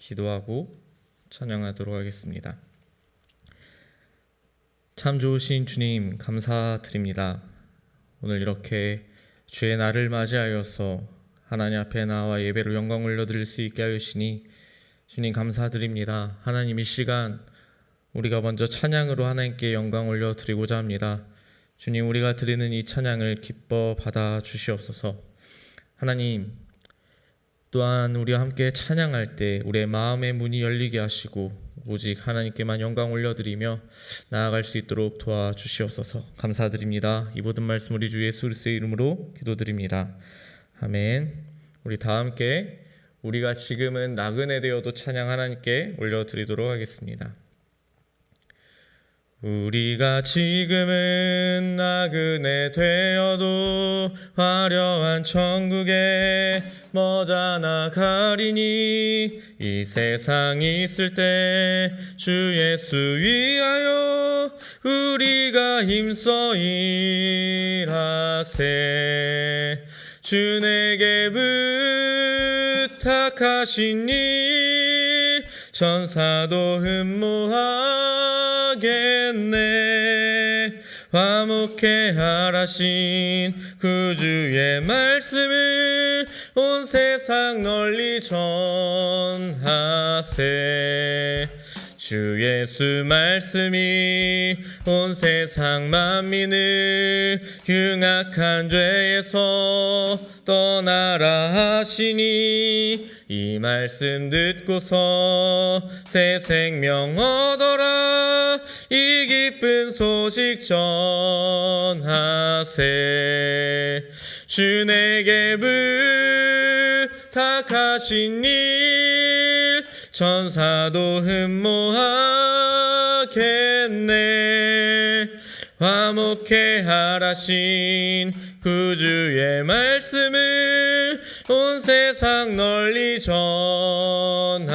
기도하고 찬양하도록 하겠습니다. 참 좋으신 주님 감사드립니다. 오늘 이렇게 주의 날을 맞이하여서 하나님 앞에 나와 예배로 영광 올려드릴 수 있게 하시니 주님 감사드립니다. 하나님 이 시간 우리가 먼저 찬양으로 하나님께 영광 올려드리고자 합니다. 주님 우리가 드리는 이 찬양을 기뻐 받아 주시옵소서. 하나님 또한 우리와 함께 찬양할 때 우리의 마음의 문이 열리게 하시고 오직 하나님께만 영광 올려드리며 나아갈 수 있도록 도와주시옵소서. 감사드립니다. 이 모든 말씀 우리 주 예수 그리스도의 이름으로 기도드립니다. 아멘. 우리 다 함께 우리가 지금은 나그네 되어도 찬양 하나님께 올려드리도록 하겠습니다. 우리가 지금은 나그네 되어도 화려한 천국에 머자나 가리니 이 세상 있을 때 주 예수 위하여 우리가 힘써 일하세. 주 내게 부탁하신 일 천사도 흠모하겠네. 화목해 하라신 구주의 말씀을 온 세상 널리 전하세. 주 예수 말씀이 온 세상 만민을 흉악한 죄에서 떠나라 하시니 이 말씀 듣고서 새 생명 얻어라. 이 기쁜 소식 전하세. 주 내게 부탁하신 일 천사도 흠모하겠네. 화목해 하라신 구주의 말씀을 온 세상 널리 전하세.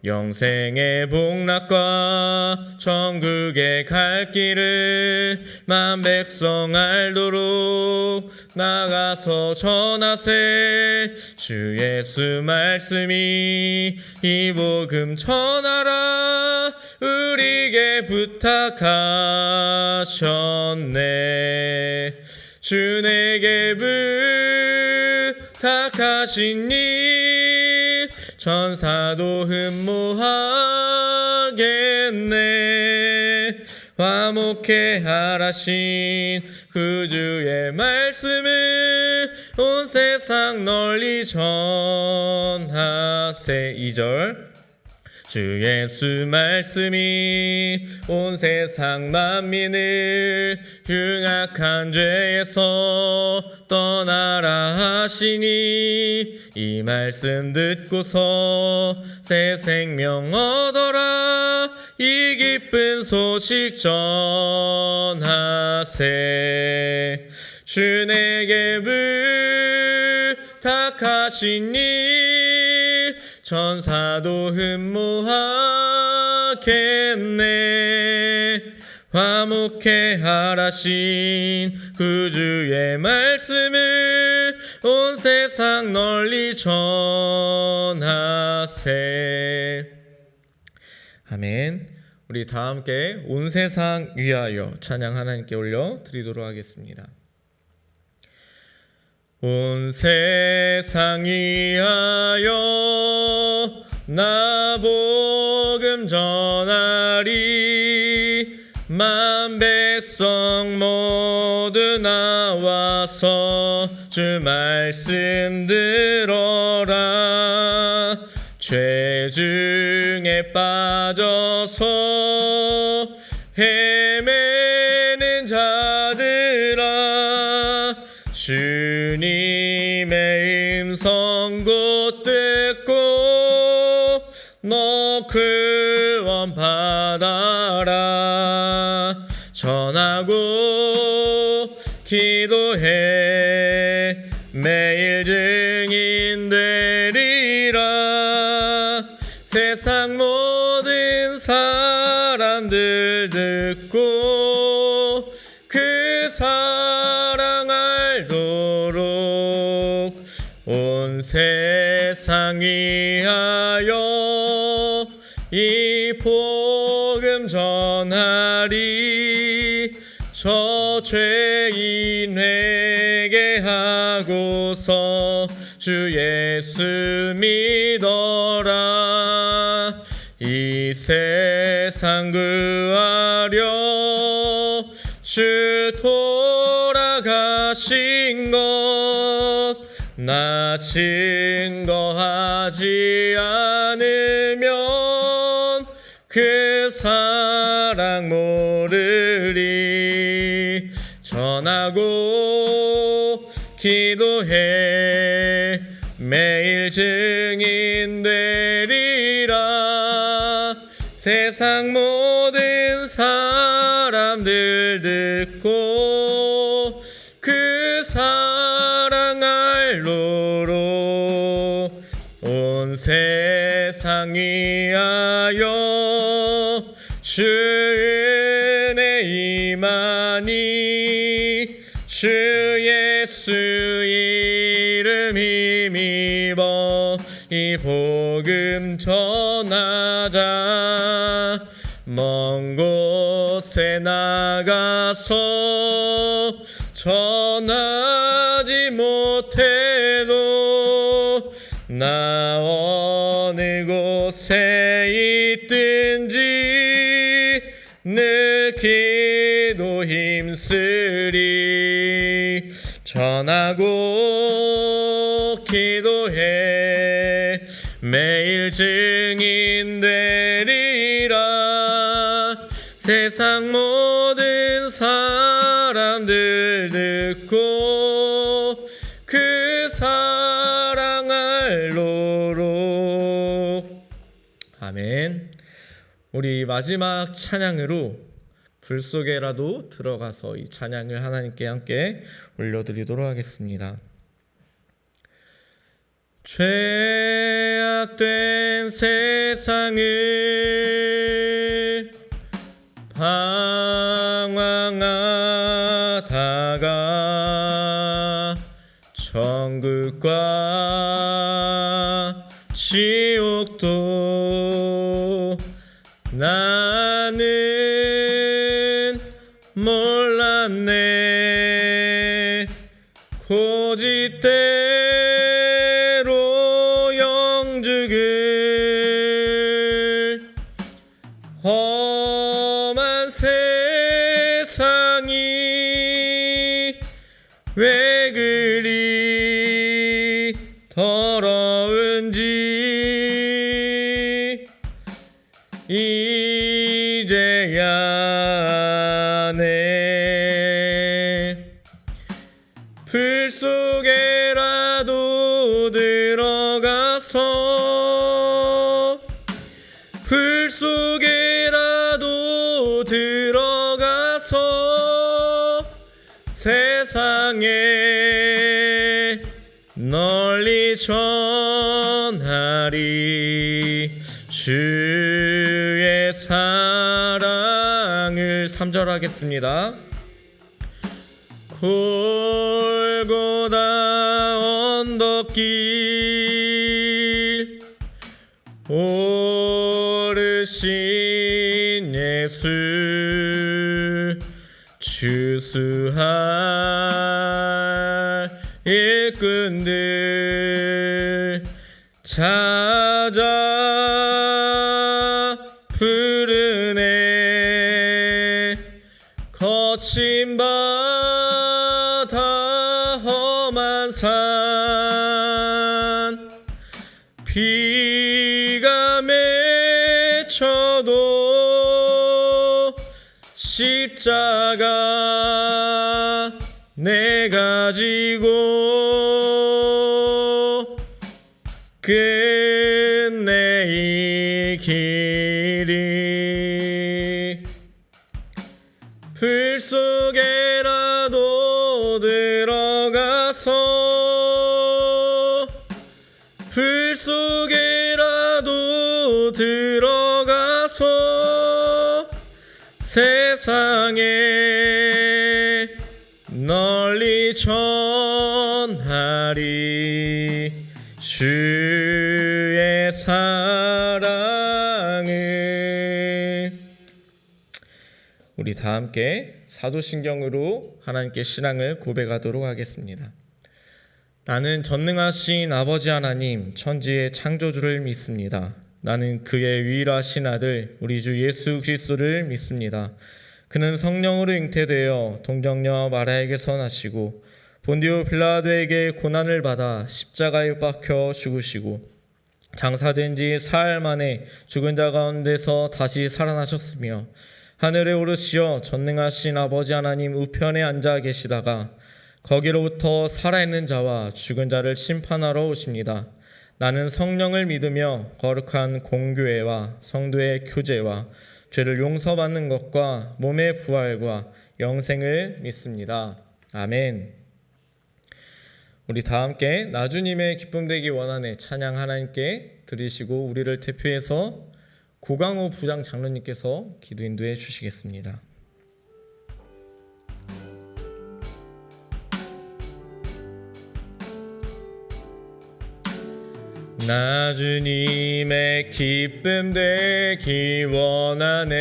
영생의 복락과 천국에 갈 길을 만 백성 알도록 나가서 전하세. 주 예수 말씀이 이 복음 전하라 우리에게 부탁하셨네. 주 내게 부탁하신 일 천사도 흠모하겠네. 화목해 하라신 구주의 말씀을 온 세상 널리 전하세. 2절 주 예수 말씀이 온 세상 만민을 흉악한 죄에서 떠나라 하시니 이 말씀 듣고서 새 생명 얻어라. 이 기쁜 소식 전하세. 주 내게 부탁하신 일 천사도 흠모하겠네. 화목해 하라신 구주의 말씀을 온 세상 널리 전하세. 아멘. 우리 다 함께 온 세상 위하여 찬양 하나님께 올려드리도록 하겠습니다. 온 세상 위하여 나 복음 전하리. 만 백성 모두 나와서 주 말씀 들어라. 죄 중에 빠져서 헤매는 자들아 주님의 음성 곧 듣고 너 구원 받아라. 전하고 기도해 매일 증인 되리라. 세상 모든 사람들 듣고 그 사랑 알도록 온 세상 세상 위하여 이 복음 전하리. 저 죄인에게 하고서 주 예수 믿어라. 이 세상 구하려 주 돌아가신 것 나 증거하지 않으면 그 사랑 모르리. 전하고 기도해 매일 증인 되리라. 세상 모든 사람들 듣고 그 사랑 알로로 온 세상 위하여 주 은혜 임하니. 주 예수 이름 힘입어 이 복음 전하자. 먼 곳에 나가서 전하지 못해도 나 어느 곳에 있든지 늘 기도 힘쓰리. 전하고 기도해 매일 증인 되리라. 세상 모든 사람들 듣고 그 사랑 알로로. 아멘. 우리 마지막 찬양으로 불 속에라도 들어가서 이 찬양을 하나님께 함께 올려드리도록 하겠습니다. 죄악된 세상을 방황하다가 천국과 지옥도 나는 몰랐네. 고집대로 영죽을 험한 세상이 왜 그리 더러운지 이제야 내 불 속에라도 들어가서 불 속에라도 들어가서 세상에 널리 전하리. 주의 사랑을 3절 하겠습니다. 골고다 언덕길 오르신 예수 추수할 일꾼들 찾아 부르네. 거친 바다 험한 산 비가 맺혀도 십자가 내가 지고 끝내 이 길이 불 속에라도 들어가서 불 속에라도 들어가서 세상에 널리 전하리. 주 우리 다 함께 사도신경으로 하나님께 신앙을 고백하도록 하겠습니다. 나는 전능하신 아버지 하나님 천지의 창조주를 믿습니다. 나는 그의 유일하신 아들 우리 주 예수 그리스도를 믿습니다. 그는 성령으로 잉태되어 동정녀 마리아에게서 나시고 본디오 빌라도에게 고난을 받아 십자가에 못 박혀 죽으시고 장사된 지 사흘 만에 죽은 자 가운데서 다시 살아나셨으며 하늘에 오르시어 전능하신 아버지 하나님 우편에 앉아 계시다가 거기로부터 살아있는 자와 죽은 자를 심판하러 오십니다. 나는 성령을 믿으며 거룩한 공교회와 성도의 교제와 죄를 용서받는 것과 몸의 부활과 영생을 믿습니다. 아멘. 우리 다 함께 나주님의 기쁨 되기 원하네 찬양 하나님께 드리시고 우리를 대표해서 고강호 부장 장로님께서 기도 인도해 주시겠습니다. 나주님의 기쁨 되기 원하네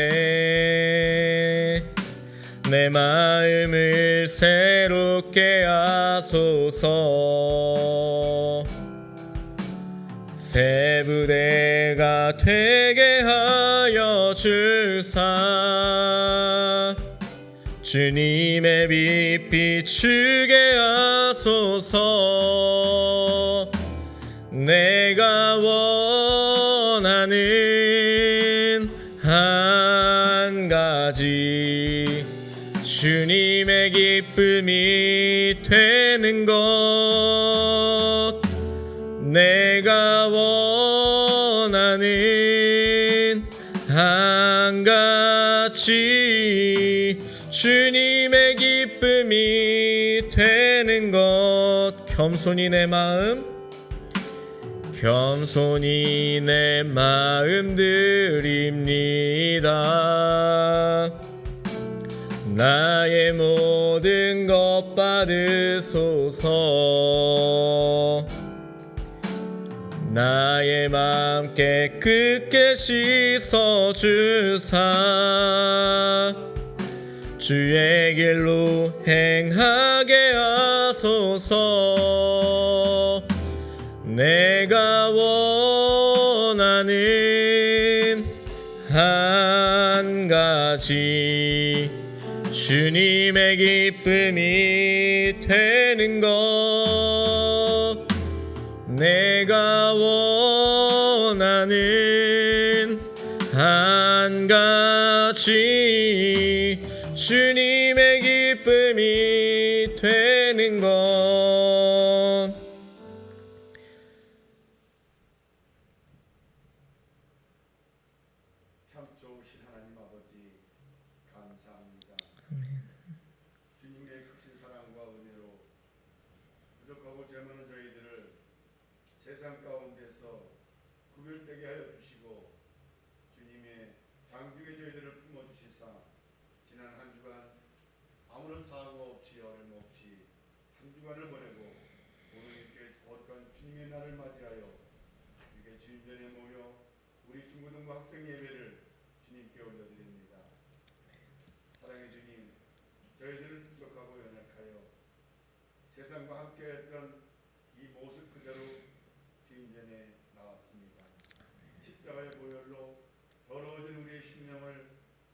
내 마음을 새롭게 하소서 새 부대가 되게 하여 주사 주님의 빛 비추게 하소서 내가 원하는 한 가지 주님의 기쁨이 되는 것 내가 원하는 한 가지 주님의 기쁨이 되는 것 겸손히 내 마음 드립니다. 나의 모든 것 받으소서 나의 맘 깨끗게 씻어주사 주의 길로 행하게 하소서 내가 원하는 한 가지 주님의 기쁨이 되는 것 내가 원하는 한 가지 주님의 기쁨이 되는 것 참 좋으신 하나님 아버지 감사합니다. 주님의 크신 사랑과 은혜로 부족하고 죄 많은 저희들을 세상 가운데서 구별되게 하여 주시고 주님의 장중에 저희들을 품어주시사 지난 한 주간 아무런 사고 없이 어려움 없이 한 주간을 보내고 오늘 이렇게 거룩한 주님의 날을 맞이하여 이렇게 주님 전에 모여 우리 중고등부 학생 예배를 주님께 올려드립니다. 사랑의 주님, 저희들을 부족하고 연약하여 세상과 함께했던 이 모습 그대로 주님 전에 나왔습니다. 십자가의 보혈로 더러워진 우리의 심령을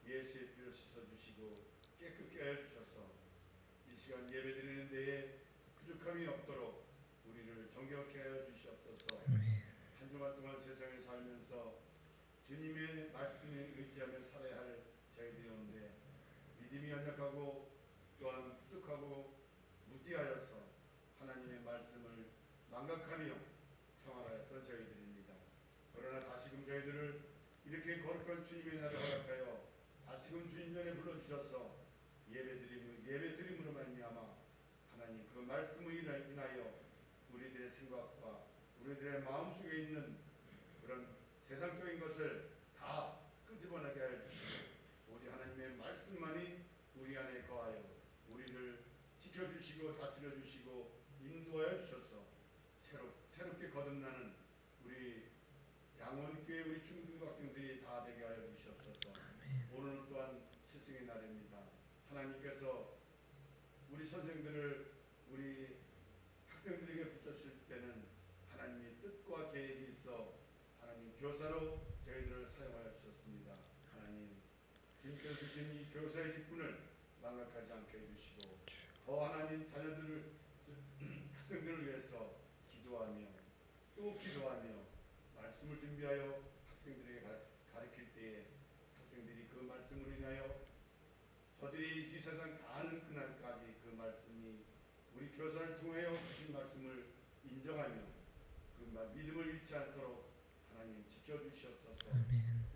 예수의 피로 씻어주시고 깨끗게 하여 주셔서 이 시간 예배드리는 데에 부족함이 없도록 우리를 정결케 하여 주시옵소서. 한 주간 동안 세상에 살면서 주님의 말씀에 의지하며 살아야 할 저희들이 오는데 믿음이 연약하고 또한 부족하고 무지하여서 하나님의 말씀을 망각하며 생활하였던 저희들입니다. 그러나 다시금 저희들을 이렇게 거룩한 주님의 날을 허락하여 다시금 주님 전에 불러주셔서 예배드림으로 말미암아 하나님 그 말씀을 인하여 우리들의 생각과 우리들의 마음속에 있는 그런 세상적인 것을 다 끄집어내게 하여 주시고 오직 하나님의 말씀만이 우리 안에 거하여 우리를 지켜주시고 다스려주시고 인도하여 주셔서 새롭게 거듭나는 우리 양원교회 우리 중등부 학생들이 다 되게 하여 주시옵소서. 오늘 또한 스승의 날입니다. 하나님께서 우리 선생들을 우리 학생들에게 붙였을 때는 하나님의 뜻과 계획이 있어 하나님 교사로 저희들을 사용하여 주셨습니다. 하나님 주님께서 주신 이 교사의 직분을 망각하지 않게 해주시고 더 하나님 자녀들을 학생들을 위해서 기도하며 또 기도하며 말씀을 준비하여 학생들에게 가르칠 때에 학생들이 그 말씀으로 인하여 저들이 이 세상 가는 그날까지 그 말씀이 우리 교사를 통하여 주신 말씀을 인정하며 그 믿음을 잃지 않도록 하나님 지켜주시옵소서.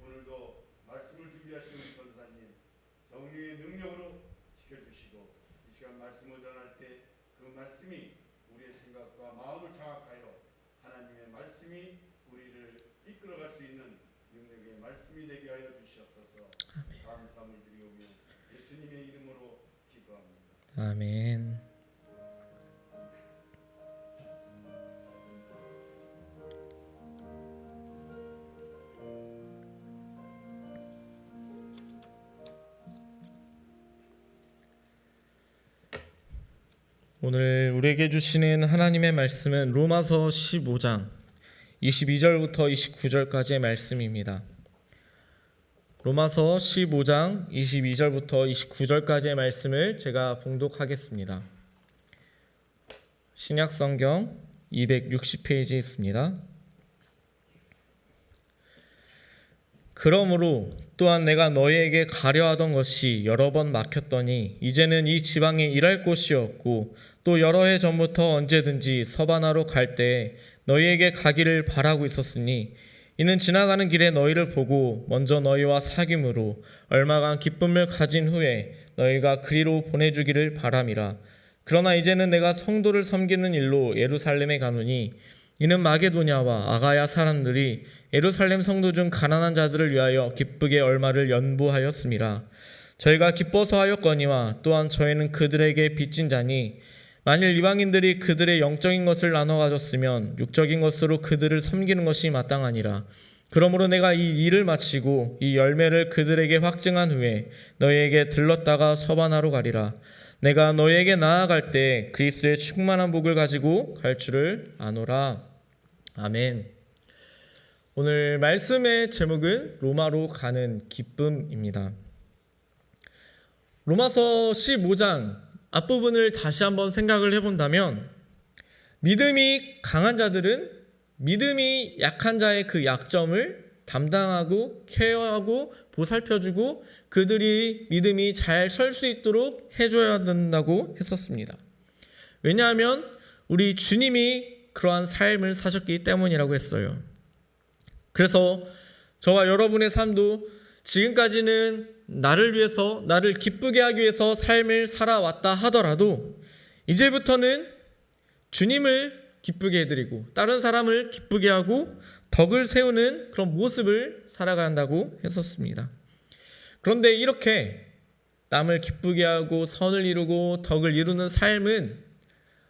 오늘도 말씀을 준비하신 우리 전사님 성령의 능력으로 지켜주시고 이 시간 말씀을 전할 때 그 말씀이 우리의 생각과 마음을 장악하여 하나님의 말씀이 우리를 이끌어갈 수 있는 능력의 말씀이 되게 하여 주시옵소서. 감사함을 드리오며 예수님의 이름으로 기도합니다. 아멘. 오늘 우리에게 주시는 하나님의 말씀은 로마서 15장 22절부터 29절까지의 말씀입니다. 로마서 15장 22절부터 29절까지의 말씀을 제가 봉독하겠습니다. 신약성경 260페이지에 있습니다. 그러므로 또한 내가 너희에게 가려 하던 것이 여러 번 막혔더니 이제는 이 지방에 일할 곳이 없고 또 여러 해 전부터 언제든지 서바나로 갈 때에 너희에게 가기를 바라고 있었으니 이는 지나가는 길에 너희를 보고 먼저 너희와 사귐으로 얼마간 기쁨을 가진 후에 너희가 그리로 보내주기를 바람이라. 그러나 이제는 내가 성도를 섬기는 일로 예루살렘에 가노니 이는 마게도냐와 아가야 사람들이 예루살렘 성도 중 가난한 자들을 위하여 기쁘게 얼마를 연보하였음이라. 저희가 기뻐서 하였거니와 또한 저희는 그들에게 빚진 자니 만일 이방인들이 그들의 영적인 것을 나눠 가졌으면 육적인 것으로 그들을 섬기는 것이 마땅하니라. 그러므로 내가 이 일을 마치고 이 열매를 그들에게 확증한 후에 너희에게 들렀다가 서바나로 가리라. 내가 너희에게 나아갈 때 그리스도의 충만한 복을 가지고 갈 줄을 아노라. 아멘. 오늘 말씀의 제목은 로마로 가는 기쁨입니다. 로마서 15장 앞부분을 다시 한번 생각을 해본다면 믿음이 강한 자들은 믿음이 약한 자의 그 약점을 담당하고 케어하고 보살펴주고 그들이 믿음이 잘 설 수 있도록 해줘야 된다고 했었습니다. 왜냐하면 우리 주님이 그러한 삶을 사셨기 때문이라고 했어요. 그래서 저와 여러분의 삶도 지금까지는 나를 위해서, 나를 기쁘게 하기 위해서 삶을 살아왔다 하더라도 이제부터는 주님을 기쁘게 해드리고 다른 사람을 기쁘게 하고 덕을 세우는 그런 모습을 살아가야 한다고 했었습니다. 그런데 이렇게 남을 기쁘게 하고 선을 이루고 덕을 이루는 삶은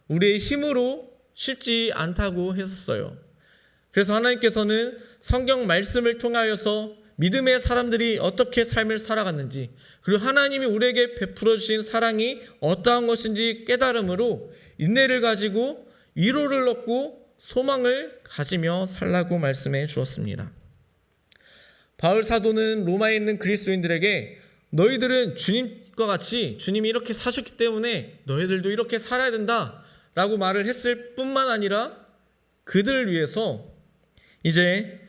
우리의 힘으로 쉽지 않다고 했었어요. 그래서 하나님께서는 성경 말씀을 통하여서 믿음의 사람들이 어떻게 삶을 살아갔는지 그리고 하나님이 우리에게 베풀어 주신 사랑이 어떠한 것인지 깨달음으로 인내를 가지고 위로를 얻고 소망을 가지며 살라고 말씀해 주었습니다. 바울 사도는 로마에 있는 그리스도인들에게 너희들은 주님과 같이 주님이 이렇게 사셨기 때문에 너희들도 이렇게 살아야 된다 라고 말을 했을 뿐만 아니라 그들을 위해서 이제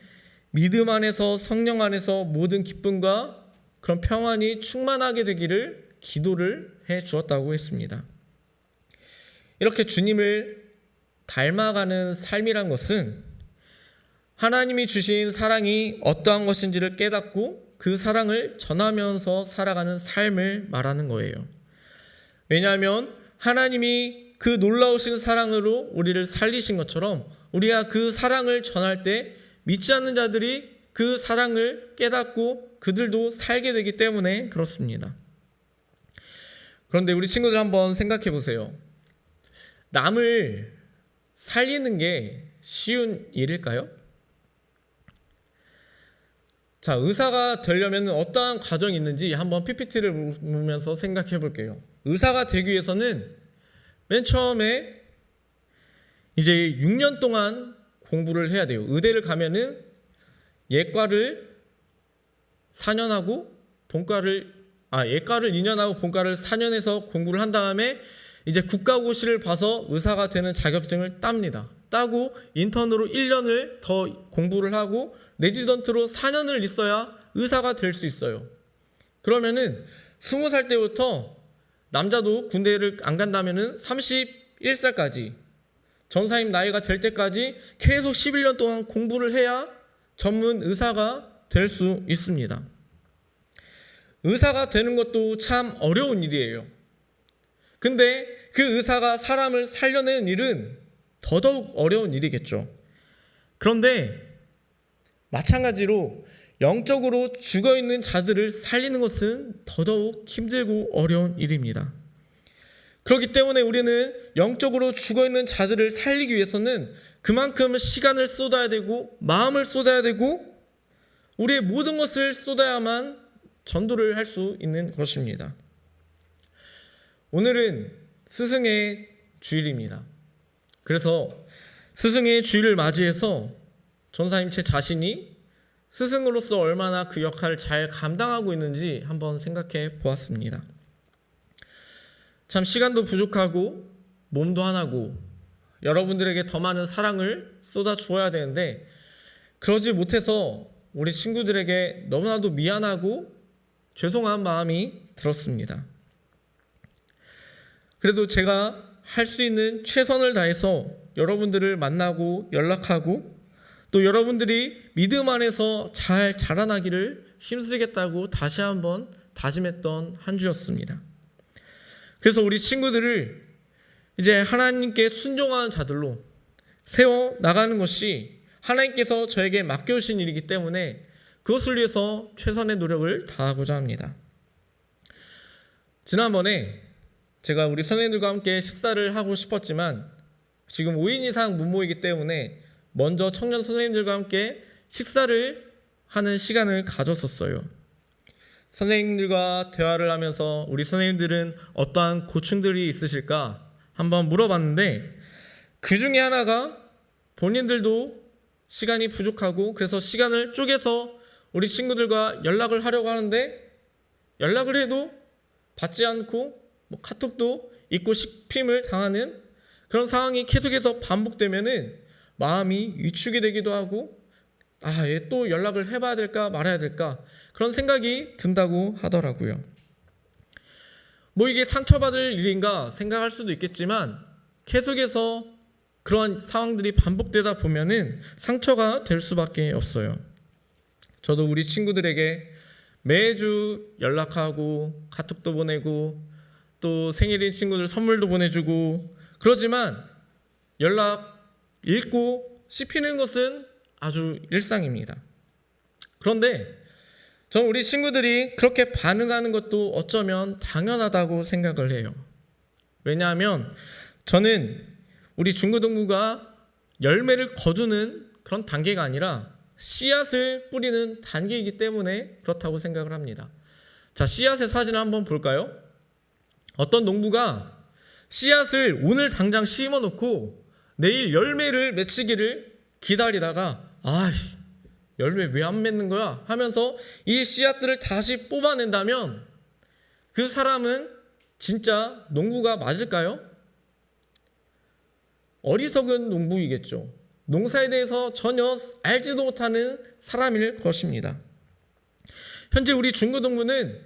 믿음 안에서 성령 안에서 모든 기쁨과 그런 평안이 충만하게 되기를 기도를 해 주었다고 했습니다. 이렇게 주님을 닮아가는 삶이란 것은 하나님이 주신 사랑이 어떠한 것인지를 깨닫고 그 사랑을 전하면서 살아가는 삶을 말하는 거예요. 왜냐하면 하나님이 그 놀라우신 사랑으로 우리를 살리신 것처럼 우리가 그 사랑을 전할 때 믿지 않는 자들이 그 사랑을 깨닫고 그들도 살게 되기 때문에 그렇습니다. 그런데 우리 친구들 한번 생각해 보세요. 남을 살리는 게 쉬운 일일까요? 자, 의사가 되려면 어떠한 과정이 있는지 한번 PPT를 보면서 생각해 볼게요. 의사가 되기 위해서는 맨 처음에 이제 6년 동안 공부를 해야 돼요. 의대를 가면은 예과를 4년 하고 예과를 2년 하고 본과를 4년 해서 공부를 한 다음에 이제 국가고시를 봐서 의사가 되는 자격증을 땁니다. 따고 인턴으로 1년을 더 공부를 하고 레지던트로 4년을 있어야 의사가 될 수 있어요. 그러면은 20살 때부터 남자도 군대를 안 간다면은 31살까지 전사님 나이가 될 때까지 계속 11년 동안 공부를 해야 전문 의사가 될 수 있습니다. 의사가 되는 것도 참 어려운 일이에요. 근데 그 의사가 사람을 살려내는 일은 더더욱 어려운 일이겠죠. 그런데 마찬가지로 영적으로 죽어있는 자들을 살리는 것은 더더욱 힘들고 어려운 일입니다. 그렇기 때문에 우리는 영적으로 죽어있는 자들을 살리기 위해서는 그만큼 시간을 쏟아야 되고 마음을 쏟아야 되고 우리의 모든 것을 쏟아야만 전도를 할 수 있는 것입니다. 오늘은 스승의 주일입니다. 그래서 스승의 주일을 맞이해서 전사님 제 자신이 스승으로서 얼마나 그 역할을 잘 감당하고 있는지 한번 생각해 보았습니다. 참 시간도 부족하고 몸도 하나고 여러분들에게 더 많은 사랑을 쏟아 주어야 되는데 그러지 못해서 우리 친구들에게 너무나도 미안하고 죄송한 마음이 들었습니다. 그래도 제가 할 수 있는 최선을 다해서 여러분들을 만나고 연락하고 또 여러분들이 믿음 안에서 잘 자라나기를 힘쓰겠다고 다시 한번 다짐했던 한 주였습니다. 그래서 우리 친구들을 이제 하나님께 순종하는 자들로 세워 나가는 것이 하나님께서 저에게 맡겨주신 일이기 때문에 그것을 위해서 최선의 노력을 다하고자 합니다. 지난번에 제가 우리 선생님들과 함께 식사를 하고 싶었지만 지금 5인 이상 못 모이기 때문에 먼저 청년 선생님들과 함께 식사를 하는 시간을 가졌었어요. 선생님들과 대화를 하면서 우리 선생님들은 어떠한 고충들이 있으실까 한번 물어봤는데 그 중에 하나가 본인들도 시간이 부족하고 그래서 시간을 쪼개서 우리 친구들과 연락을 하려고 하는데 연락을 해도 받지 않고 카톡도 잊고 씹힘을 당하는 그런 상황이 계속해서 반복되면은 마음이 위축이 되기도 하고 얘 또 연락을 해봐야 될까 말아야 될까 그런 생각이 든다고 하더라고요. 이게 상처받을 일인가 생각할 수도 있겠지만 계속해서 그런 상황들이 반복되다 보면은 상처가 될 수밖에 없어요. 저도 우리 친구들에게 매주 연락하고 카톡도 보내고 또 생일인 친구들 선물도 보내주고 그러지만 연락 읽고 씹히는 것은 아주 일상입니다. 그런데 저는 우리 친구들이 그렇게 반응하는 것도 어쩌면 당연하다고 생각을 해요. 왜냐하면 저는 우리 중고등부가 열매를 거두는 그런 단계가 아니라 씨앗을 뿌리는 단계이기 때문에 그렇다고 생각을 합니다. 자, 씨앗의 사진을 한번 볼까요? 어떤 농부가 씨앗을 오늘 당장 심어놓고 내일 열매를 맺히기를 기다리다가 열매 왜 안 맺는 거야? 하면서 이 씨앗들을 다시 뽑아낸다면 그 사람은 진짜 농부가 맞을까요? 어리석은 농부이겠죠. 농사에 대해서 전혀 알지도 못하는 사람일 것입니다. 현재 우리 중고등부는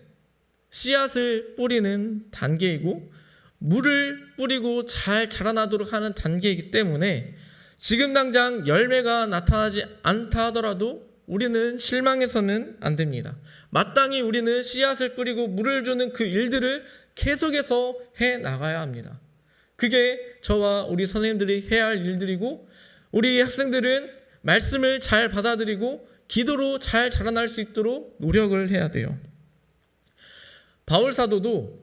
씨앗을 뿌리는 단계이고 물을 뿌리고 잘 자라나도록 하는 단계이기 때문에 지금 당장 열매가 나타나지 않다 하더라도 우리는 실망해서는 안 됩니다. 마땅히 우리는 씨앗을 뿌리고 물을 주는 그 일들을 계속해서 해 나가야 합니다. 그게 저와 우리 선생님들이 해야 할 일들이고 우리 학생들은 말씀을 잘 받아들이고 기도로 잘 자라날 수 있도록 노력을 해야 돼요. 바울 사도도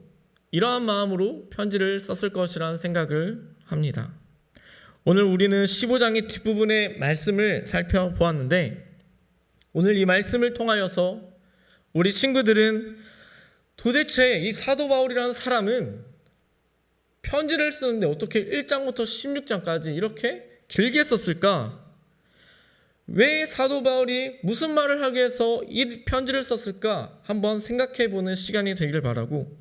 이러한 마음으로 편지를 썼을 것이라는 생각을 합니다. 오늘 우리는 15장의 뒷부분의 말씀을 살펴보았는데 오늘 이 말씀을 통하여서 우리 친구들은 도대체 이 사도 바울이라는 사람은 편지를 쓰는데 어떻게 1장부터 16장까지 이렇게 길게 썼을까? 왜 사도 바울이 무슨 말을 하기 위해서 이 편지를 썼을까? 한번 생각해 보는 시간이 되기를 바라고,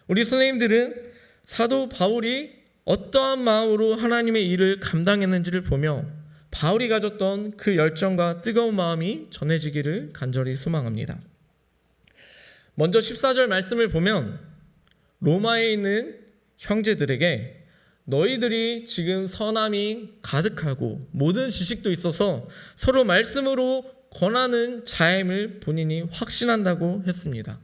우리 선생님들은 사도 바울이 어떠한 마음으로 하나님의 일을 감당했는지를 보며 바울이 가졌던 그 열정과 뜨거운 마음이 전해지기를 간절히 소망합니다. 먼저 14절 말씀을 보면 로마에 있는 형제들에게 너희들이 지금 선함이 가득하고 모든 지식도 있어서 서로 말씀으로 권하는 자임을 본인이 확신한다고 했습니다.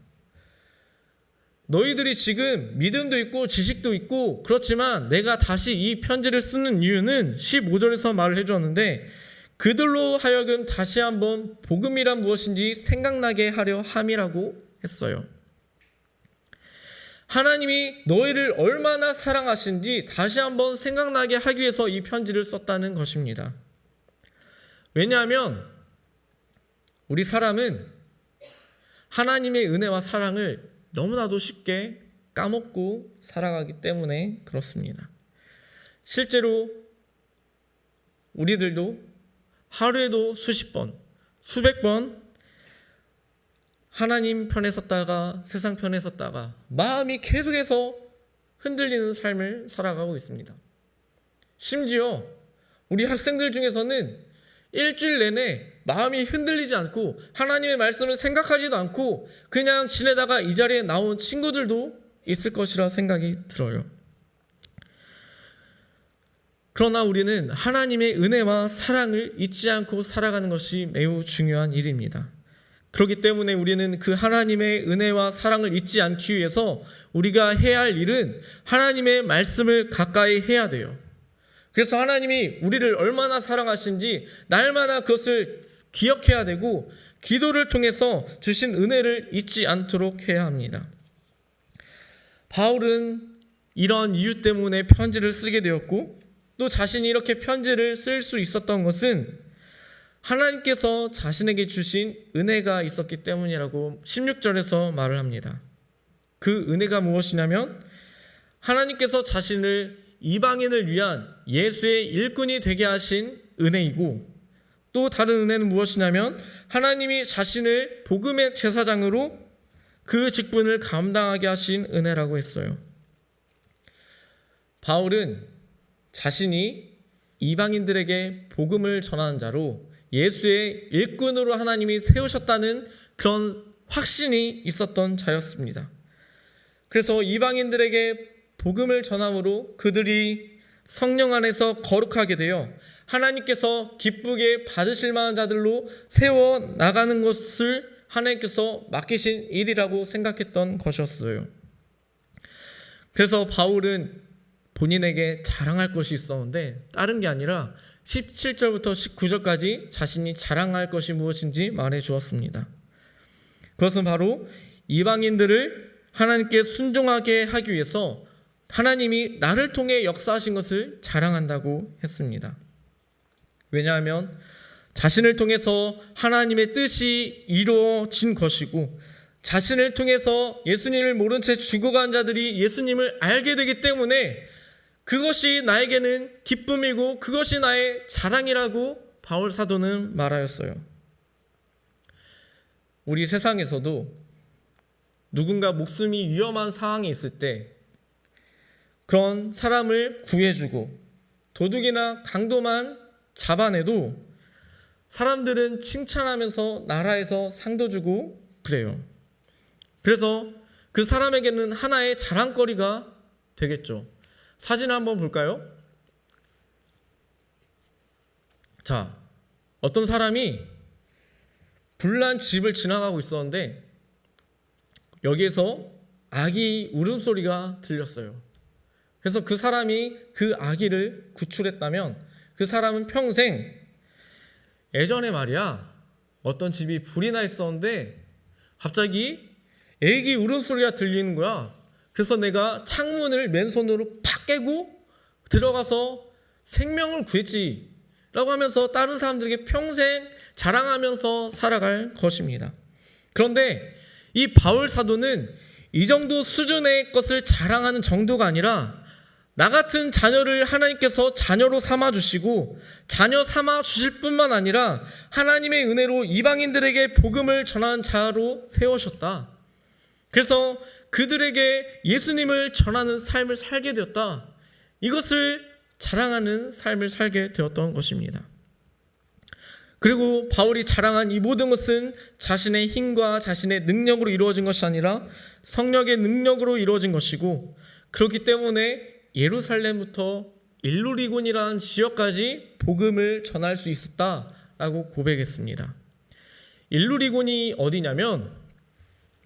너희들이 지금 믿음도 있고 지식도 있고 그렇지만 내가 다시 이 편지를 쓰는 이유는 15절에서 말을 해주었는데 그들로 하여금 다시 한번 복음이란 무엇인지 생각나게 하려 함이라고 했어요. 하나님이 너희를 얼마나 사랑하신지 다시 한번 생각나게 하기 위해서 이 편지를 썼다는 것입니다. 왜냐하면 우리 사람은 하나님의 은혜와 사랑을 너무나도 쉽게 까먹고 살아가기 때문에 그렇습니다. 실제로 우리들도 하루에도 수십 번, 수백 번 하나님 편에 섰다가 세상 편에 섰다가 마음이 계속해서 흔들리는 삶을 살아가고 있습니다. 심지어 우리 학생들 중에서는 일주일 내내 마음이 흔들리지 않고 하나님의 말씀을 생각하지도 않고 그냥 지내다가 이 자리에 나온 친구들도 있을 것이라 생각이 들어요. 그러나 우리는 하나님의 은혜와 사랑을 잊지 않고 살아가는 것이 매우 중요한 일입니다. 그렇기 때문에 우리는 그 하나님의 은혜와 사랑을 잊지 않기 위해서 우리가 해야 할 일은 하나님의 말씀을 가까이 해야 돼요. 그래서 하나님이 우리를 얼마나 사랑하신지 날마다 그것을 기억해야 되고 기도를 통해서 주신 은혜를 잊지 않도록 해야 합니다. 바울은 이런 이유 때문에 편지를 쓰게 되었고 또 자신이 이렇게 편지를 쓸 수 있었던 것은 하나님께서 자신에게 주신 은혜가 있었기 때문이라고 16절에서 말을 합니다. 그 은혜가 무엇이냐면 하나님께서 자신을 이방인을 위한 예수의 일꾼이 되게 하신 은혜이고 또 다른 은혜는 무엇이냐면 하나님이 자신을 복음의 제사장으로 그 직분을 감당하게 하신 은혜라고 했어요. 바울은 자신이 이방인들에게 복음을 전하는 자로 예수의 일꾼으로 하나님이 세우셨다는 그런 확신이 있었던 자였습니다. 그래서 이방인들에게 복음을 전함으로 그들이 성령 안에서 거룩하게 되어 하나님께서 기쁘게 받으실 만한 자들로 세워 나가는 것을 하나님께서 맡기신 일이라고 생각했던 것이었어요. 그래서 바울은 본인에게 자랑할 것이 있었는데 다른 게 아니라 17절부터 19절까지 자신이 자랑할 것이 무엇인지 말해 주었습니다. 그것은 바로 이방인들을 하나님께 순종하게 하기 위해서 하나님이 나를 통해 역사하신 것을 자랑한다고 했습니다. 왜냐하면 자신을 통해서 하나님의 뜻이 이루어진 것이고 자신을 통해서 예수님을 모른 채 죽어간 자들이 예수님을 알게 되기 때문에 그것이 나에게는 기쁨이고 그것이 나의 자랑이라고 바울 사도는 말하였어요. 우리 세상에서도 누군가 목숨이 위험한 상황에 있을 때 그런 사람을 구해주고 도둑이나 강도만 잡아내도 사람들은 칭찬하면서 나라에서 상도 주고 그래요. 그래서 그 사람에게는 하나의 자랑거리가 되겠죠. 사진을 한번 볼까요? 자, 어떤 사람이 불난 집을 지나가고 있었는데 여기에서 아기 울음소리가 들렸어요. 그래서 그 사람이 그 아기를 구출했다면 그 사람은 평생 예전에 말이야 어떤 집이 불이 나 있었는데 갑자기 애기 울음소리가 들리는 거야. 그래서 내가 창문을 맨손으로 팍 깨고 들어가서 생명을 구했지 라고 하면서 다른 사람들에게 평생 자랑하면서 살아갈 것입니다. 그런데 이 바울 사도는 이 정도 수준의 것을 자랑하는 정도가 아니라 나 같은 자녀를 하나님께서 자녀로 삼아주시고 자녀 삼아주실 뿐만 아니라 하나님의 은혜로 이방인들에게 복음을 전하는 자로 세우셨다. 그래서 그들에게 예수님을 전하는 삶을 살게 되었다. 이것을 자랑하는 삶을 살게 되었던 것입니다. 그리고 바울이 자랑한 이 모든 것은 자신의 힘과 자신의 능력으로 이루어진 것이 아니라 성령의 능력으로 이루어진 것이고, 그렇기 때문에 예루살렘부터 일루리곤이라는 지역까지 복음을 전할 수 있었다라고 고백했습니다. 일루리곤이 어디냐면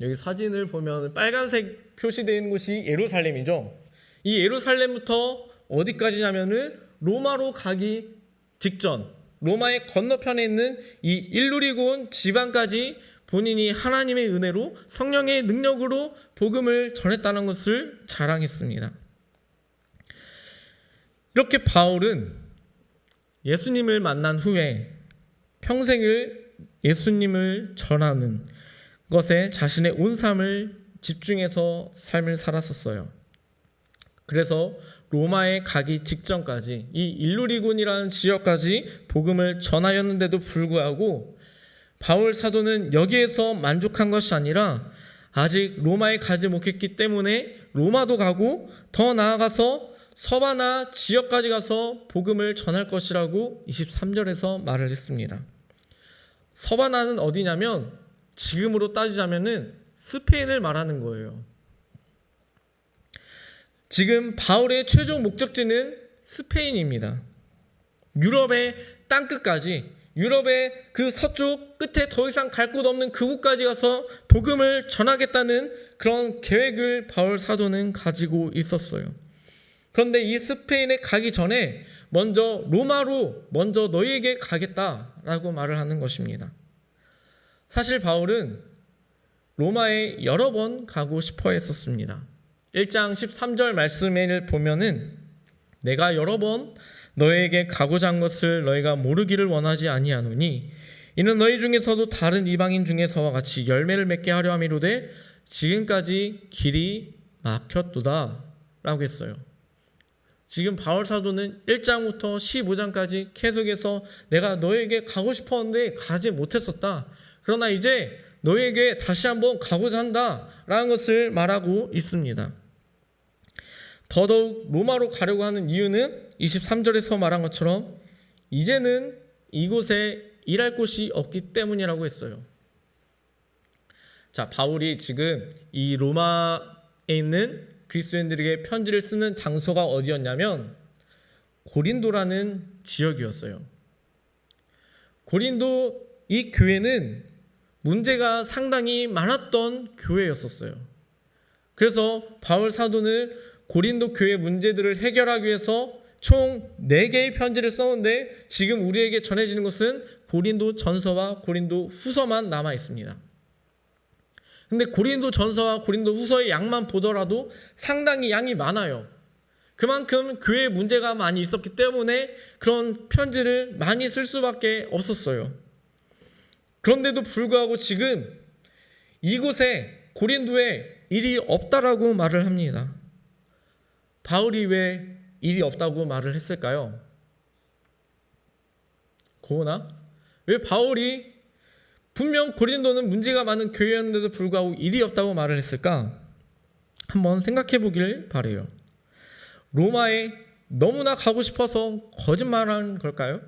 여기 사진을 보면 빨간색 표시되어 있는 곳이 예루살렘이죠. 이 예루살렘부터 어디까지냐면은 로마로 가기 직전, 로마의 건너편에 있는 이 일루리곤 지방까지 본인이 하나님의 은혜로 성령의 능력으로 복음을 전했다는 것을 자랑했습니다. 이렇게 바울은 예수님을 만난 후에 평생을 예수님을 전하는 것에 자신의 온 삶을 집중해서 삶을 살았었어요. 그래서 로마에 가기 직전까지 이 일루리곤이라는 지역까지 복음을 전하였는데도 불구하고 바울 사도는 여기에서 만족한 것이 아니라 아직 로마에 가지 못했기 때문에 로마도 가고 더 나아가서 서바나 지역까지 가서 복음을 전할 것이라고 23절에서 말을 했습니다. 서바나는 어디냐면 지금으로 따지자면은 스페인을 말하는 거예요. 지금 바울의 최종 목적지는 스페인입니다. 유럽의 땅끝까지, 유럽의 그 서쪽 끝에 더 이상 갈 곳 없는 그곳까지 가서 복음을 전하겠다는 그런 계획을 바울 사도는 가지고 있었어요. 그런데 이 스페인에 가기 전에 먼저 로마로 먼저 너희에게 가겠다라고 말을 하는 것입니다. 사실 바울은 로마에 여러 번 가고 싶어 했었습니다. 1장 13절 말씀을 보면은 내가 여러 번 너희에게 가고자 한 것을 너희가 모르기를 원하지 아니하노니 이는 너희 중에서도 다른 이방인 중에서와 같이 열매를 맺게 하려 함이로되 지금까지 길이 막혔도다 라고 했어요. 지금 바울 사도는 1장부터 15장까지 계속해서 내가 너에게 가고 싶었는데 가지 못했었다. 그러나 이제 너에게 다시 한번 가고자 한다라는 것을 말하고 있습니다. 더더욱 로마로 가려고 하는 이유는 23절에서 말한 것처럼 이제는 이곳에 일할 곳이 없기 때문이라고 했어요. 자, 바울이 지금 이 로마에 있는 그리스도인들에게 편지를 쓰는 장소가 어디였냐면 고린도라는 지역이었어요. 고린도 이 교회는 문제가 상당히 많았던 교회였었어요. 그래서 바울 사도는 고린도 교회 문제들을 해결하기 위해서 총 4개의 편지를 썼는데 지금 우리에게 전해지는 것은 고린도 전서와 고린도 후서만 남아 있습니다. 근데 고린도 전서와 고린도 후서의 양만 보더라도 상당히 양이 많아요. 그만큼 교회에 문제가 많이 있었기 때문에 그런 편지를 많이 쓸 수밖에 없었어요. 그런데도 불구하고 지금 이곳에 고린도에 일이 없다라고 말을 합니다. 바울이 왜 일이 없다고 말을 했을까요? 고은아? 왜 바울이 분명 고린도는 문제가 많은 교회였는데도 불구하고 일이 없다고 말을 했을까? 한번 생각해 보길 바라요. 로마에 너무나 가고 싶어서 거짓말한 걸까요?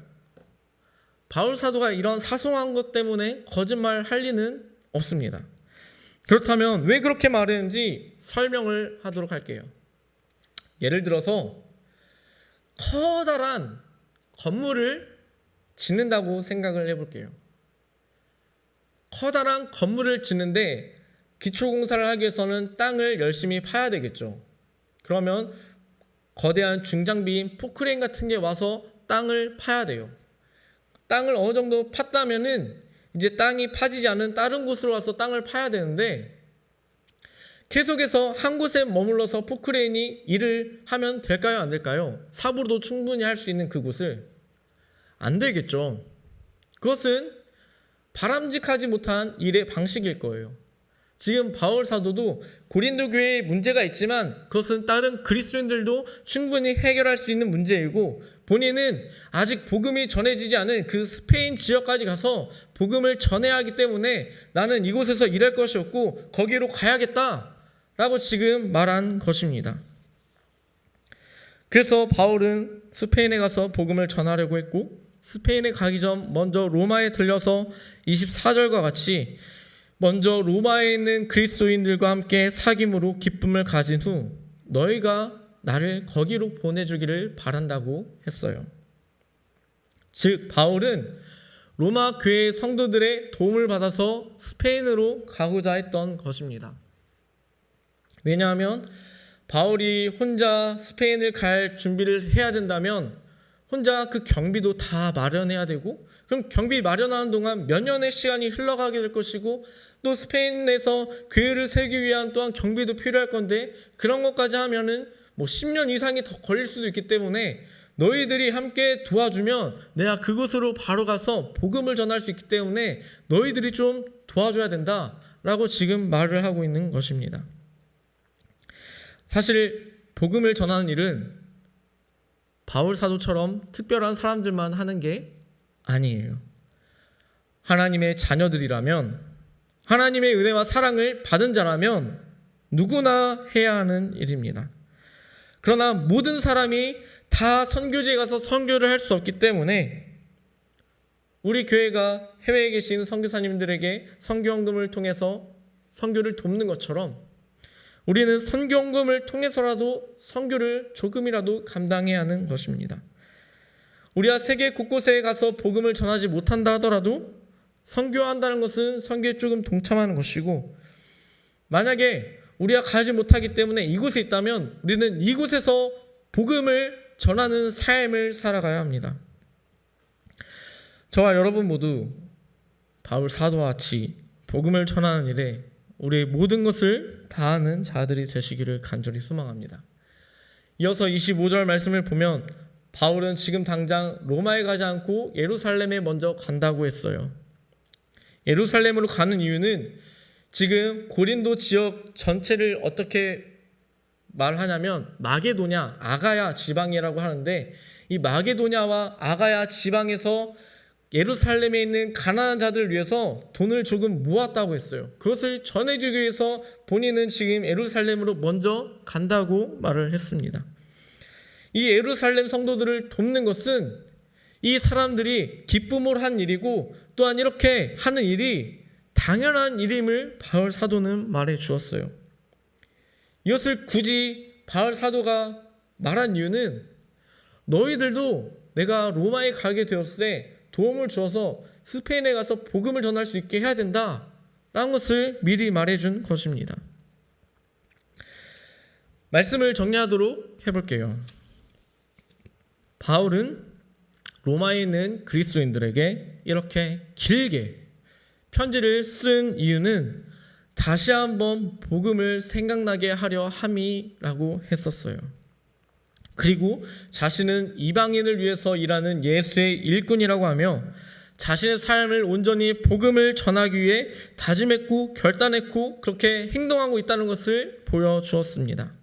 바울 사도가 이런 사소한 것 때문에 거짓말할 리는 없습니다. 그렇다면 왜 그렇게 말했는지 설명을 하도록 할게요. 예를 들어서 커다란 건물을 짓는다고 생각을 해볼게요. 커다란 건물을 짓는데 기초공사를 하기 위해서는 땅을 열심히 파야 되겠죠. 그러면 거대한 중장비인 포크레인 같은 게 와서 땅을 파야 돼요. 땅을 어느 정도 팠다면은 이제 땅이 파지지 않은 다른 곳으로 와서 땅을 파야 되는데 계속해서 한 곳에 머물러서 포크레인이 일을 하면 될까요? 안 될까요? 삽으로도 충분히 할 수 있는 그곳을 안 되겠죠. 그것은 바람직하지 못한 일의 방식일 거예요. 지금 바울 사도도 고린도 교회에 문제가 있지만 그것은 다른 그리스도인들도 충분히 해결할 수 있는 문제이고, 본인은 아직 복음이 전해지지 않은 그 스페인 지역까지 가서 복음을 전해야 하기 때문에 나는 이곳에서 일할 것이 없고 거기로 가야겠다라고 지금 말한 것입니다. 그래서 바울은 스페인에 가서 복음을 전하려고 했고, 스페인에 가기 전 먼저 로마에 들려서 24절과 같이 먼저 로마에 있는 그리스도인들과 함께 사귐으로 기쁨을 가진 후 너희가 나를 거기로 보내주기를 바란다고 했어요. 즉 바울은 로마 교회 성도들의 도움을 받아서 스페인으로 가고자 했던 것입니다. 왜냐하면 바울이 혼자 스페인을 갈 준비를 해야 된다면 혼자 그 경비도 다 마련해야 되고, 그럼 경비 마련하는 동안 몇 년의 시간이 흘러가게 될 것이고, 또 스페인에서 교회를 세우기 위한 또한 경비도 필요할 건데, 그런 것까지 하면은 10년 이상이 더 걸릴 수도 있기 때문에 너희들이 함께 도와주면 내가 그곳으로 바로 가서 복음을 전할 수 있기 때문에 너희들이 좀 도와줘야 된다라고 지금 말을 하고 있는 것입니다. 사실 복음을 전하는 일은 바울 사도처럼 특별한 사람들만 하는 게 아니에요. 하나님의 자녀들이라면, 하나님의 은혜와 사랑을 받은 자라면 누구나 해야 하는 일입니다. 그러나 모든 사람이 다 선교지에 가서 선교를 할 수 없기 때문에 우리 교회가 해외에 계신 선교사님들에게 선교헌금을 통해서 선교를 돕는 것처럼 우리는 선교헌금을 통해서라도 선교를 조금이라도 감당해야 하는 것입니다. 우리가 세계 곳곳에 가서 복음을 전하지 못한다 하더라도 선교한다는 것은 선교에 조금 동참하는 것이고, 만약에 우리가 가지 못하기 때문에 이곳에 있다면 우리는 이곳에서 복음을 전하는 삶을 살아가야 합니다. 저와 여러분 모두 바울 사도와 같이 복음을 전하는 일에 우리의 모든 것을 다하는 자들이 되시기를 간절히 소망합니다. 이어서 25절 말씀을 보면 바울은 지금 당장 로마에 가지 않고 예루살렘에 먼저 간다고 했어요. 예루살렘으로 가는 이유는 지금 고린도 지역 전체를 어떻게 말하냐면 마게도냐, 아가야 지방이라고 하는데, 이 마게도냐와 아가야 지방에서 예루살렘에 있는 가난한 자들을 위해서 돈을 조금 모았다고 했어요. 그것을 전해주기 위해서 본인은 지금 예루살렘으로 먼저 간다고 말을 했습니다. 이 예루살렘 성도들을 돕는 것은 이 사람들이 기쁨으로 한 일이고, 또한 이렇게 하는 일이 당연한 일임을 바울 사도는 말해 주었어요. 이것을 굳이 바울 사도가 말한 이유는 너희들도 내가 로마에 가게 되었을 때 도움을 주어서 스페인에 가서 복음을 전할 수 있게 해야 된다라는 것을 미리 말해준 것입니다. 말씀을 정리하도록 해볼게요. 바울은 로마에 있는 그리스도인들에게 이렇게 길게 편지를 쓴 이유는 다시 한번 복음을 생각나게 하려 함이라고 했었어요. 그리고 자신은 이방인을 위해서 일하는 예수의 일꾼이라고 하며 자신의 삶을 온전히 복음을 전하기 위해 다짐했고 결단했고 그렇게 행동하고 있다는 것을 보여주었습니다.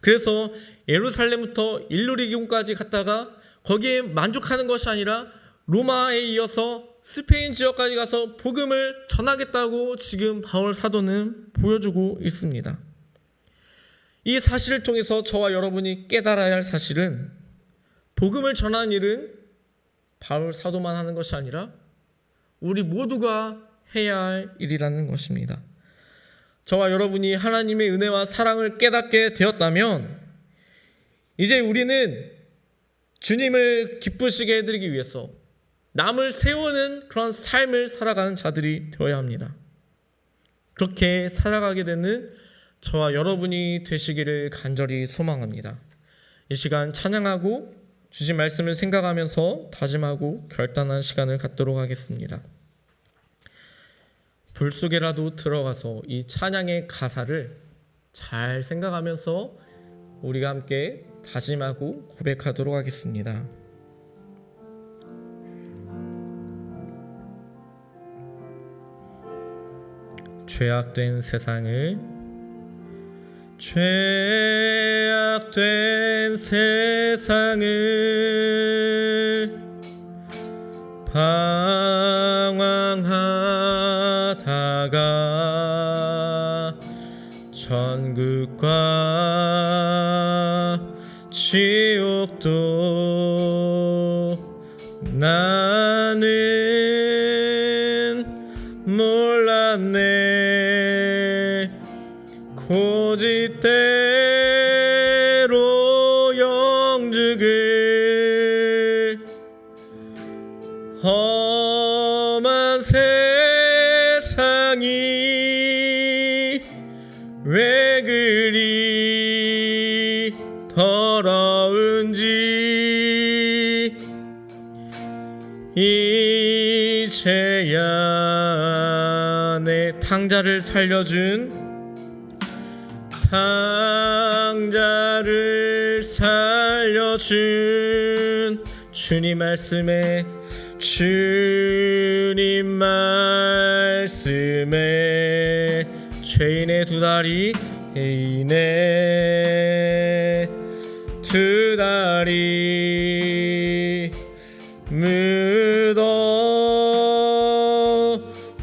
그래서 예루살렘부터 일루리온까지 갔다가 거기에 만족하는 것이 아니라 로마에 이어서 스페인 지역까지 가서 복음을 전하겠다고 지금 바울 사도는 보여주고 있습니다. 이 사실을 통해서 저와 여러분이 깨달아야 할 사실은 복음을 전하는 일은 바울 사도만 하는 것이 아니라 우리 모두가 해야 할 일이라는 것입니다. 저와 여러분이 하나님의 은혜와 사랑을 깨닫게 되었다면 이제 우리는 주님을 기쁘시게 해드리기 위해서 남을 세우는 그런 삶을 살아가는 자들이 되어야 합니다. 그렇게 살아가게 되는 저와 여러분이 되시기를 간절히 소망합니다. 이 시간 찬양하고 주신 말씀을 생각하면서 다짐하고 결단한 시간을 갖도록 하겠습니다. 불 속에라도 들어가서 이 찬양의 가사를 잘 생각하면서 우리가 함께 다짐하고 고백하도록 하겠습니다. 죄악된 세상을 방황하다가 천국과 지옥도 나는 몰랐네. 고집대로 영죽을 험한 세상이 왜 그리 더러운지 이제야 내 탕자를 살려준 주님 말씀에 죄인의 두 다리 죄인의 두 다리 묻어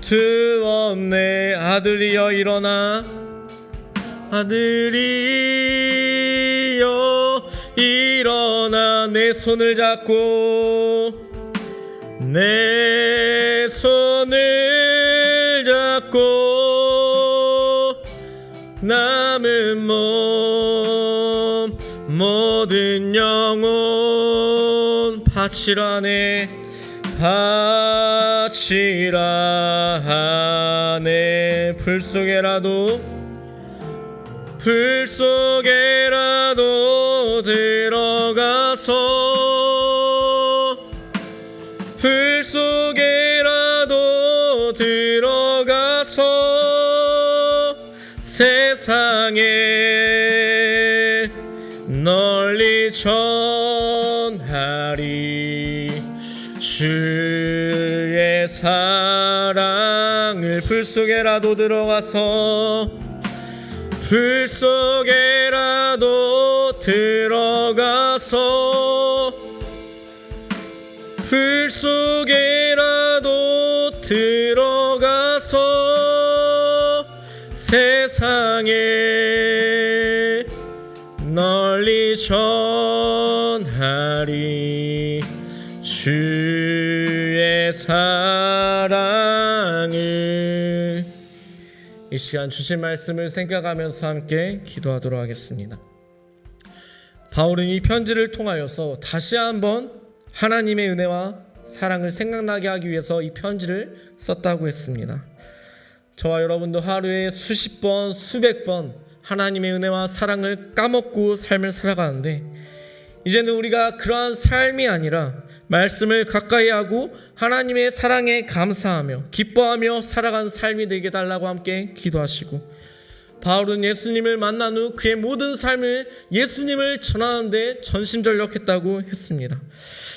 두었네. 아들이여 일어나, 아들이여 일어나. 내 손을 잡고 내 손을 잡고 남은 몸 모든 영혼 바치라네, 바치라네. 불 속에라도 들어가서 불 속에라도 들어가서 세상에 널리 전하리 주의 사랑을. 불 속에라도 들어가서 불 속에라도 들어가서 불 속에라도 들어가서 세상에 널리 전하리 주의 사랑을. 이 시간 주신 말씀을 생각하면서 함께 기도하도록 하겠습니다. 바울은 이 편지를 통하여서 다시 한번 하나님의 은혜와 사랑을 생각나게 하기 위해서 이 편지를 썼다고 했습니다. 저와 여러분도 하루에 수십 번, 수백 번 하나님의 은혜와 사랑을 까먹고 삶을 살아가는데, 이제는 우리가 그러한 삶이 아니라 말씀을 가까이 하고 하나님의 사랑에 감사하며 기뻐하며 살아가는 삶이 되게 달라고 함께 기도하시고, 바울은 예수님을 만난 후 그의 모든 삶을 예수님을 전하는데 전심전력했다고 했습니다.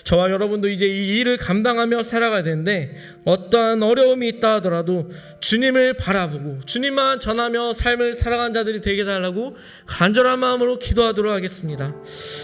저와 여러분도 이제 이 일을 감당하며 살아가야 되는데, 어떠한 어려움이 있다 하더라도 주님을 바라보고 주님만 전하며 삶을 살아가는 자들이 되게 달라고 간절한 마음으로 기도하도록 하겠습니다.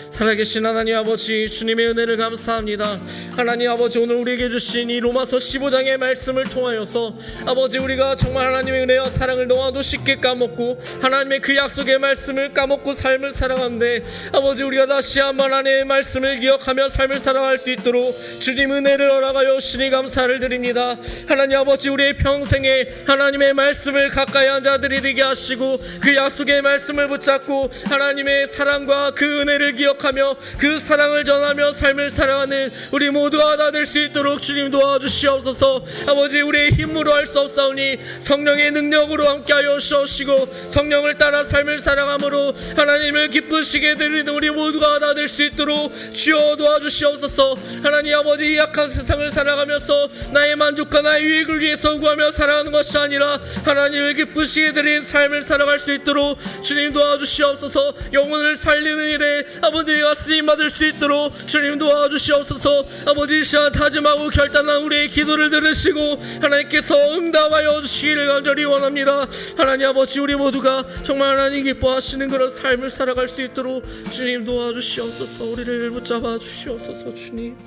살아계신 하나님 아버지, 주님의 은혜를 감사합니다. 하나님 아버지, 오늘 우리에게 주신 이 로마서 15장의 말씀을 통하여서 아버지, 우리가 정말 하나님의 은혜와 사랑을 너무나도 쉽게 까먹고 하나님의 그 약속의 말씀을 까먹고 삶을 살아가는데, 아버지, 우리가 다시 한번 하나님의 말씀을 기억하며 삶을 살아갈 수 있도록 주님 은혜를 허락하여 주시니 감사를 드립니다. 하나님 아버지, 우리의 평생에 하나님의 말씀을 가까이 한 자들이 되게 하시고 그 약속의 말씀을 붙잡고 하나님의 사랑과 그 은혜를 기억하며 그 사랑을 전하며 삶을 살아가는 우리 모두가 다 될 수 있도록 주님 도와주시옵소서. 아버지, 우리의 힘으로 할 수 없사오니 성령의 능력으로 함께하여 주시고 성령을 따라 삶을 살아감으로 하나님을 기쁘시게 드리는 우리 모두가 다 될 수 있도록 주여 도와주시옵소서. 하나님 아버지, 이 약한 세상을 살아가면서 나의 만족과 나의 유익을 위해서 구하며 살아가는 것이 아니라 하나님을 기쁘시게 드리는 삶을 살아갈 수 있도록 주님 도와주시옵소서. 영혼을 살리는 일에 아버지 모두가 쓰임받을 수 있도록 주님 도와주시옵소서. 아버지, 시간 다짐하고 결단한 우리의 기도를 들으시고 하나님께서 응답하여 주시기를 간절히 원합니다. 하나님 아버지, 우리 모두가 정말 하나님 기뻐하시는 그런 삶을 살아갈 수 있도록 주님 도와주시옵소서. 우리를 붙잡아 주시옵소서. 주님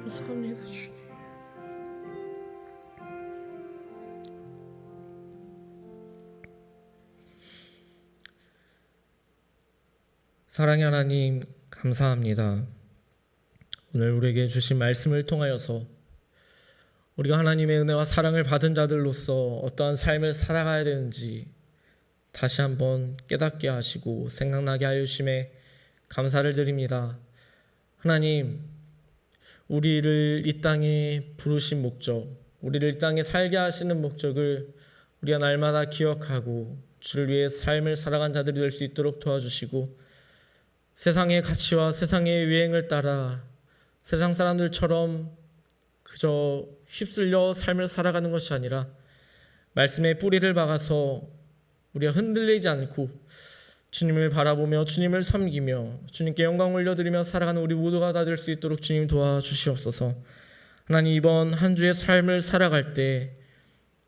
감사합니다. 주님. 사랑의 하나님 감사합니다. 오늘 우리에게 주신 말씀을 통하여서 우리가 하나님의 은혜와 사랑을 받은 자들로서 어떠한 삶을 살아가야 되는지 다시 한번 깨닫게 하시고 생각나게 하여 주심에 감사를 드립니다. 하나님, 우리를 이 땅에 부르신 목적, 우리를 이 땅에 살게 하시는 목적을 우리가 날마다 기억하고 주를 위해 삶을 살아간 자들이 될 수 있도록 도와주시고, 세상의 가치와 세상의 유행을 따라 세상 사람들처럼 그저 휩쓸려 삶을 살아가는 것이 아니라 말씀의 뿌리를 박아서 우리가 흔들리지 않고 주님을 바라보며 주님을 섬기며 주님께 영광을 올려드리며 살아가는 우리 모두가 다 될 수 있도록 주님 도와주시옵소서. 하나님, 이번 한 주의 삶을 살아갈 때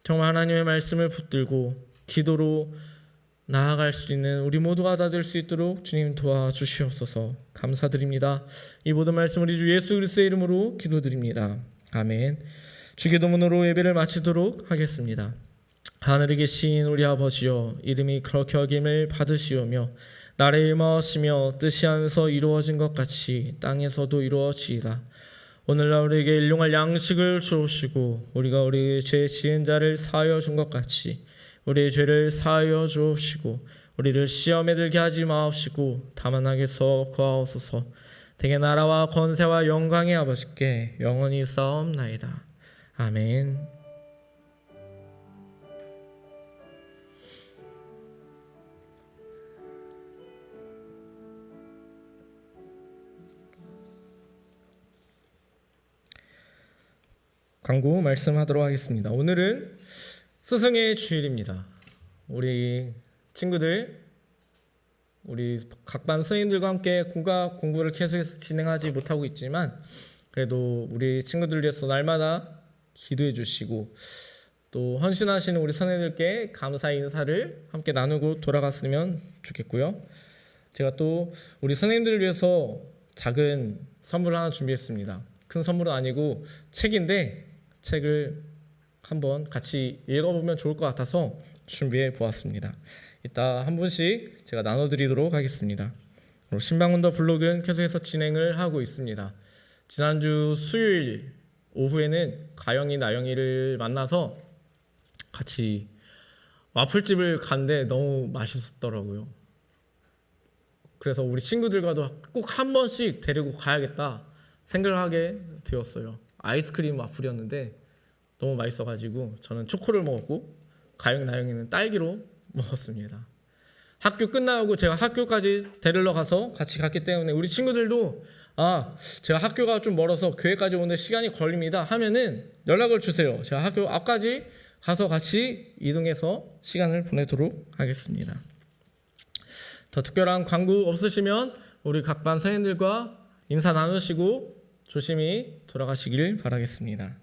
정말 하나님의 말씀을 붙들고 기도로 나아갈 수 있는 우리 모두가 다 될 수 있도록 주님 도와주시옵소서. 감사드립니다. 이 모든 말씀 우리 주 예수 그리스도의 이름으로 기도드립니다. 아멘. 주기도문으로 예배를 마치도록 하겠습니다. 하늘에 계신 우리 아버지여, 이름이 그렇게 여김을 받으시오며 나라의 임하시며 뜻이 하늘에서 이루어진 것 같이 땅에서도 이루어지이다. 오늘날 우리에게 일용할 양식을 주옵시고 우리가 우리의 죄 지은 자를 사하여 준 것 같이 우리의 죄를 사하여 주옵시고 우리를 시험에 들게 하지 마옵시고 다만 악에서 구하옵소서. 대개 나라와 권세와 영광의 아버지께 영원히 싸움나이다. 아멘. 광고 말씀하도록 하겠습니다. 오늘은 스승의 주일입니다. 우리 친구들, 우리 각반 선생님들과 함께 국악 공부를 계속해서 진행하지 못하고 있지만 그래도 우리 친구들을 위해서 날마다 기도해 주시고 또 헌신하시는 우리 선생님들께 감사의 인사를 함께 나누고 돌아갔으면 좋겠고요. 제가 또 우리 선생님들을 위해서 작은 선물을 하나 준비했습니다. 큰 선물은 아니고 책인데 책을 한번 같이 읽어보면 좋을 것 같아서 준비해 보았습니다. 이따 한 분씩 제가 나눠드리도록 하겠습니다. 신방문더 블록은 계속해서 진행을 하고 있습니다. 지난주 수요일 오후에는 가영이 나영이를 만나서 같이 와플집을 갔는데 너무 맛있었더라고요. 그래서 우리 친구들과도 꼭 한 번씩 데리고 가야겠다 생각을 하게 되었어요. 아이스크림 와플이었는데 너무 맛있어가지고 저는 초코를 먹었고 가영 나영이는 딸기로 먹었습니다. 학교 끝나고 제가 학교까지 데리러 가서 같이 갔기 때문에 우리 친구들도 제가 학교가 좀 멀어서 교회까지 오는데 시간이 걸립니다 하면은 연락을 주세요. 제가 학교 앞까지 가서 같이 이동해서 시간을 보내도록 하겠습니다. 더 특별한 광고 없으시면 우리 각반 선생님들과 인사 나누시고 조심히 돌아가시길 바라겠습니다.